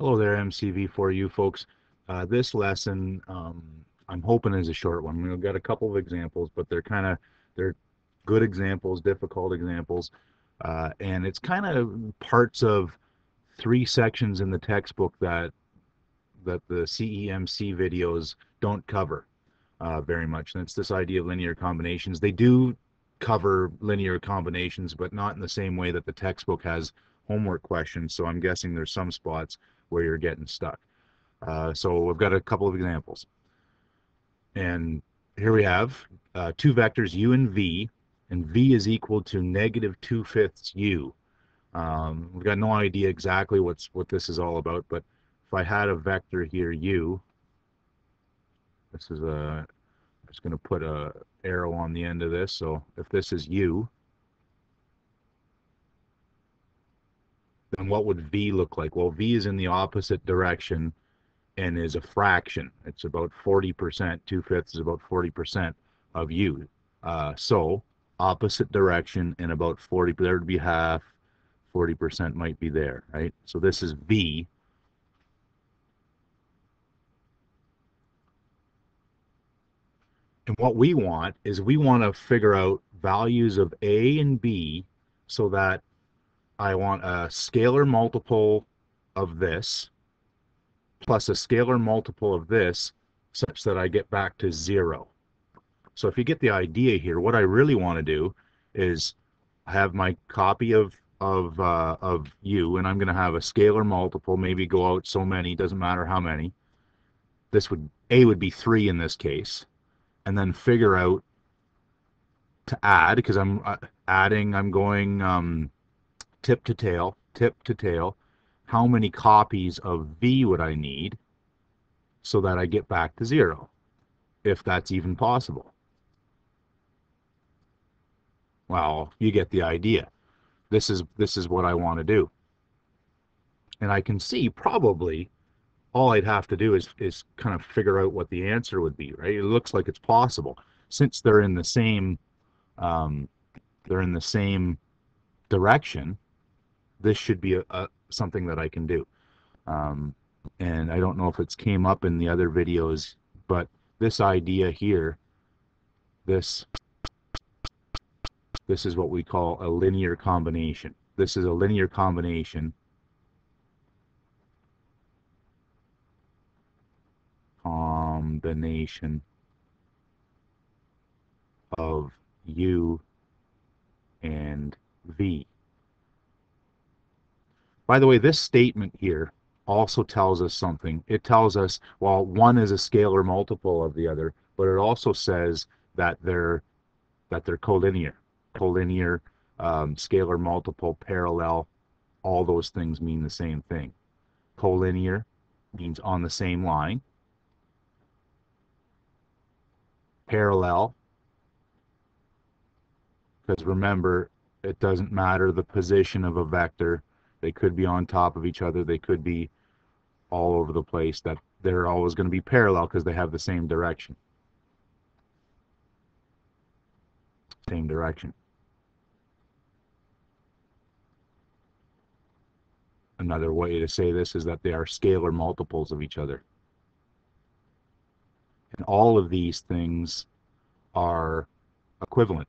Hello there, MCV4U folks. This lesson, I'm hoping is a short one. We've got a couple of examples, but they're good examples, difficult examples, and it's kind of parts of three sections in the textbook that the CEMC videos don't cover very much. And it's this idea of linear combinations. They do cover linear combinations, but not in the same way that the textbook has homework questions. So I'm guessing there's some spots where you're getting stuck. So we've got a couple of examples. And here we have two vectors u and v is equal to negative 2/5 u. We've got no idea exactly what this is all about, but if I had a vector here u, this is a, I'm just going to put a arrow on the end of this. So if this is u, then what would v look like? Well, v is in the opposite direction and is a fraction. It's about 40%. 2/5 is about 40% of u. So opposite direction and about 40. There would be half. 40% might be there, right? So this is v. And what we want is we want to figure out values of a and b so that I want a scalar multiple of this plus a scalar multiple of this such that I get back to 0. So if you get the idea here, what I really want to do is have my copy of u, and I'm going to have a scalar multiple, maybe go out so many, doesn't matter how many. A would be 3 in this case, and then figure out to add, because I'm adding, I'm going tip to tail, how many copies of v would I need so that I get back to 0, if that's even possible. Well, you get the idea. This is what I want to do. And I can see probably all I'd have to do is kind of figure out what the answer would be, right? It looks like it's possible. Since they're in the same um, direction, this should be something that I can do. Um, and I don't know if it's came up in the other videos, but this idea here, this is what we call a linear combination. This is a linear combination of u and v. By the way, this statement here also tells us something. It tells us, well, one is a scalar multiple of the other, but it also says that they're collinear. Collinear, scalar multiple, parallel, all those things mean the same thing. Collinear means on the same line. Parallel, because remember, it doesn't matter the position of a vector. They could be on top of each other. They could be all over the place. That they're always going to be parallel because they have the same direction. Same direction. Another way to say this is that they are scalar multiples of each other. And all of these things are equivalent.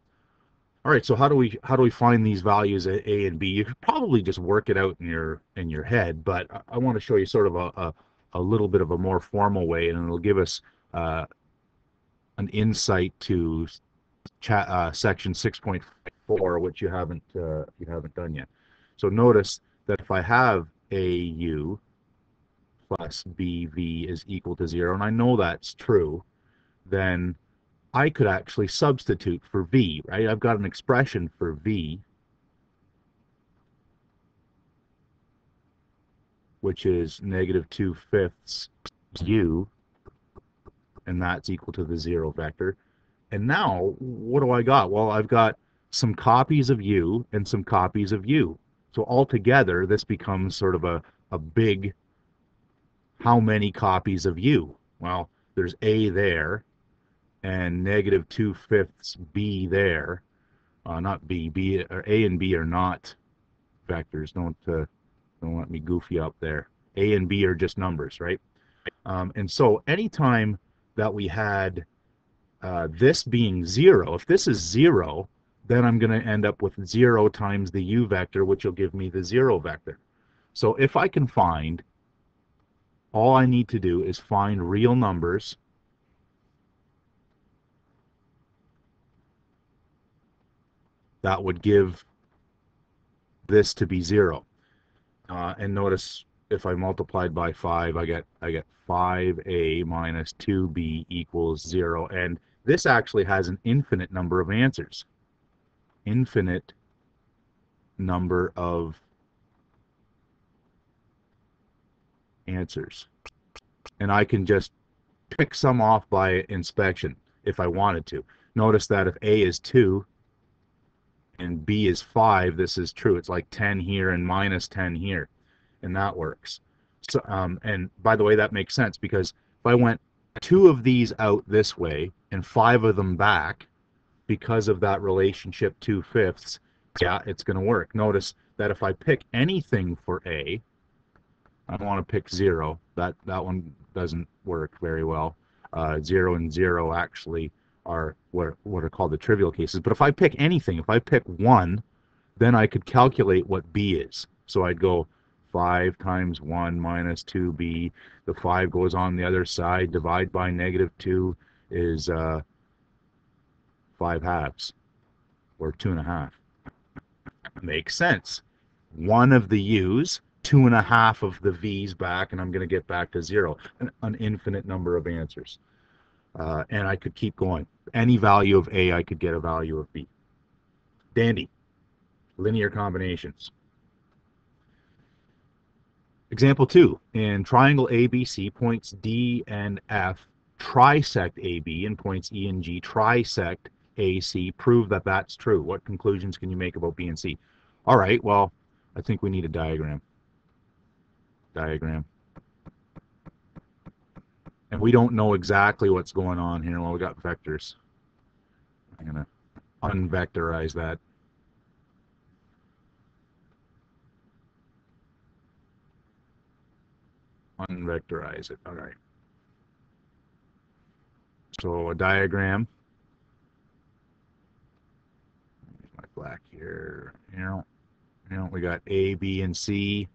All right, so how do we find these values at a and b? You could probably just work it out in your head, but I want to show you sort of a little bit of a more formal way, and it'll give us an insight to section 6.4, which you haven't done yet. So notice that if I have AU plus BV is equal to 0, and I know that's true, then I could actually substitute for V, right? I've got an expression for V, which is negative 2/5 U, and that's equal to the 0 vector. And now, what do I got? Well, I've got some copies of U and some copies of U. So altogether, this becomes sort of a big, how many copies of U? Well, there's A there, and negative 2/5 B there. Not B. Or A and B are not vectors. Don't let me goofy up there. A and B are just numbers, right? And so anytime that we had this being 0, if this is 0, then I'm going to end up with 0 times the u vector, which will give me the 0 vector. So if I can find, all I need to do is find real numbers that would give this to be 0. And notice if I multiplied by 5, I get 5a minus 2b equals 0. And this actually has an infinite number of answers. Infinite number of answers. And I can just pick some off by inspection if I wanted to. Notice that if A is 2 and B is 5, this is true. It's like 10 here and minus 10 here, and that works. So, and by the way, that makes sense, because if I went 2 of these out this way and 5 of them back, because of that relationship 2/5, yeah, it's going to work. Notice that if I pick anything for A, I don't want to pick 0. That one doesn't work very well. 0 and 0 actually are what are called the trivial cases. But if I pick anything, if I pick 1, then I could calculate what B is. So I'd go 5 times 1 minus 2b. The 5 goes on the other side. Divide by -2 is 5 halves, or 2.5. Makes sense. 1 of the u's, 2.5 of the v's back, and I'm going to get back to 0. An infinite number of answers. And I could keep going. Any value of A, I could get a value of B. Dandy. Linear combinations. Example 2. In triangle ABC, points D and F trisect AB, and points E and G trisect AC. Prove that that's true. What conclusions can you make about B and C? All right, well, I think we need a diagram. And we don't know exactly what's going on here. Well, we got vectors. I'm going to unvectorize that. Unvectorize it. All right. So a diagram. Use my black here. We got A, B, and C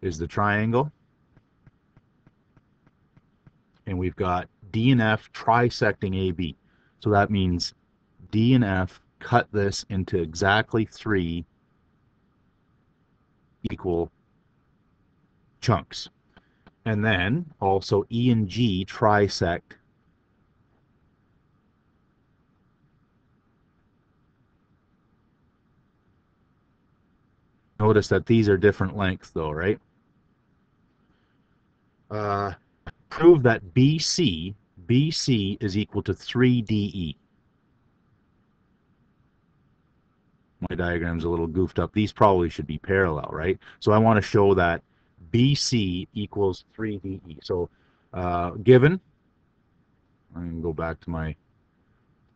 is the triangle. And we've got D and F trisecting AB. So that means D and F cut this into exactly 3 equal chunks. And then also E and G trisect Notice that these are different lengths though, right? Prove that BC is equal to 3DE. My diagram's a little goofed up. These probably should be parallel, right? So I want to show that BC equals 3DE. So given, I'm going to go back to I'm going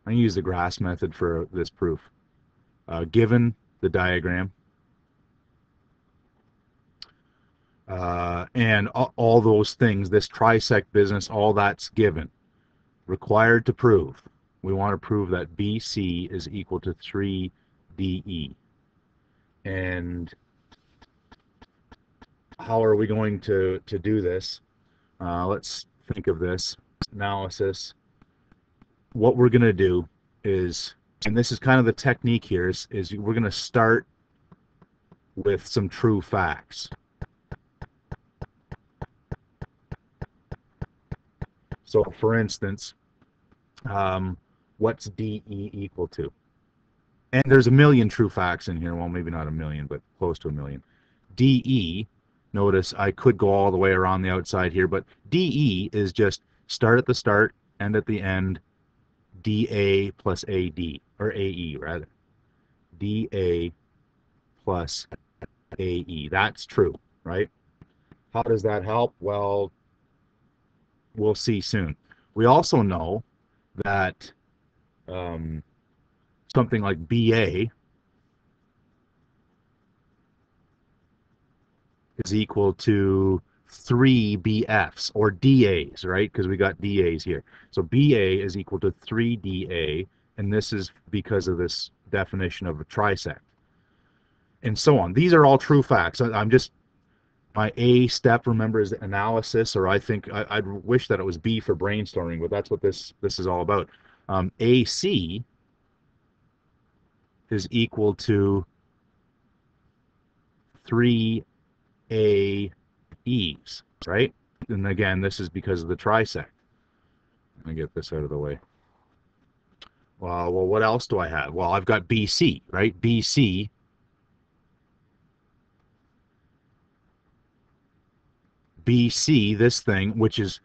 to use the grass method for this proof. Given the diagram, and all those things, this trisect business, all that's given. Required to prove. We want to prove that BC is equal to 3DE. And how are we going to do this? Let's think of this analysis. What we're going to do is, and this is kind of the technique here, is we're going to start with some true facts. So, for instance, what's DE equal to? And there's a million true facts in here. Well, maybe not a million, but close to a million. DE, notice I could go all the way around the outside here, but DE is just start at the start, end at the end, DA plus AD, or AE rather. DA plus AE. That's true, right? How does that help? Well, we'll see soon. We also know that something like BA is equal to 3 BFs, or DAs, right? Because we got DAs here. So BA is equal to 3DA, and this is because of this definition of a trisect, and so on. These are all true facts. I'm just, my A step, remember, is analysis, or I'd wish that it was B for brainstorming, but that's what this is all about. AC is equal to 3 AEs, right? And again, this is because of the trisect. Let me get this out of the way. Well, what else do I have? Well, I've got BC, right? BC this thing, which is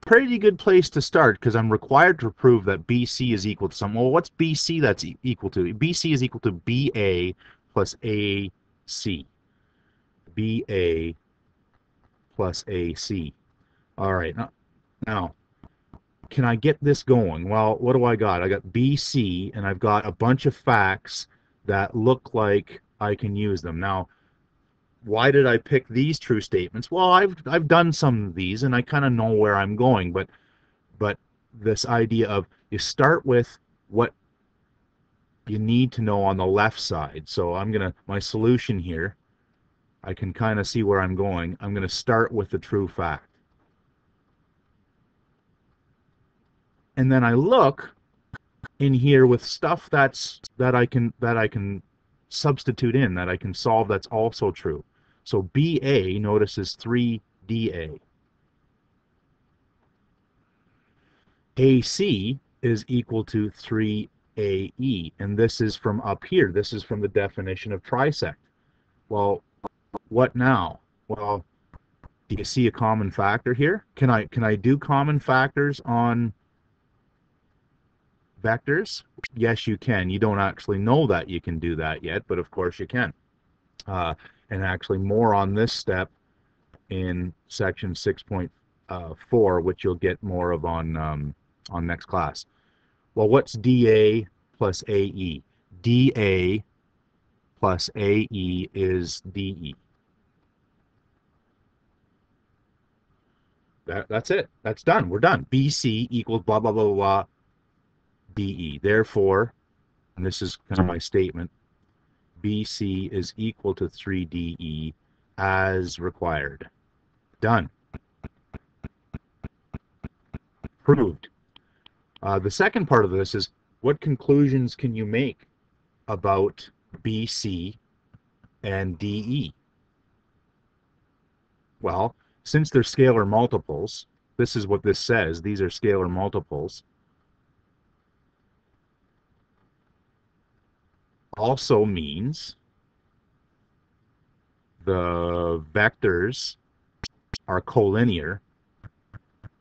pretty good place to start because I'm required to prove that BC is equal to something. Well, what's BC that's equal to? BC is equal to BA plus AC. BA plus AC. All right, now, can I get this going? Well, what do I got? I got BC, and I've got a bunch of facts that look like I can use them. Now, why did I pick these true statements? Well, I've done some of these, and I kind of know where I'm going, but this idea of you start with what you need to know on the left side. So my solution here, I can kind of see where I'm going. I'm going to start with the true fact. And then I look in here with stuff that I can substitute in, that I can solve, that's also true. So BA, notice, is 3DA. AC is equal to 3AE, and this is from up here. This is from the definition of trisect. Well, what now? Well, do you see a common factor here? Can I do common factors on vectors? Yes, you can. You don't actually know that you can do that yet, but of course you can. And actually more on this step in section 6.4, which you'll get more of on next class. Well, what's DA plus AE? DA plus AE is DE. That's it. That's done. We're done. BC equals blah, blah, blah, blah, blah, DE. Therefore, and this is kind of my statement, BC is equal to 3DE as required. Done. Proved. The second part of this is, what conclusions can you make about BC and DE? Well, since they're scalar multiples, this is what this says. These are scalar multiples. Also means the vectors are collinear,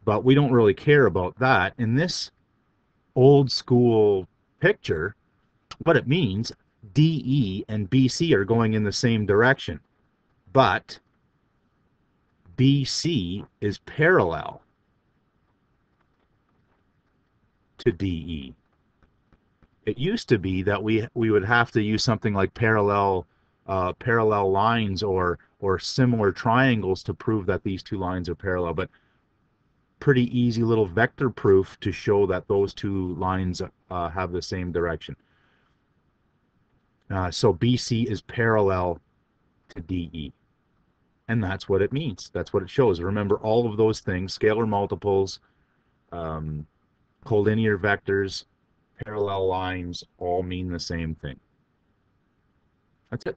but we don't really care about that. In this old school picture, what it means, DE and BC are going in the same direction, but BC is parallel to DE. It used to be that we would have to use something like parallel lines or similar triangles to prove that these two lines are parallel, but pretty easy little vector proof to show that those two lines have the same direction. So BC is parallel to DE. And that's what it means. That's what it shows. Remember, all of those things, scalar multiples, collinear vectors, parallel lines, all mean the same thing. That's it.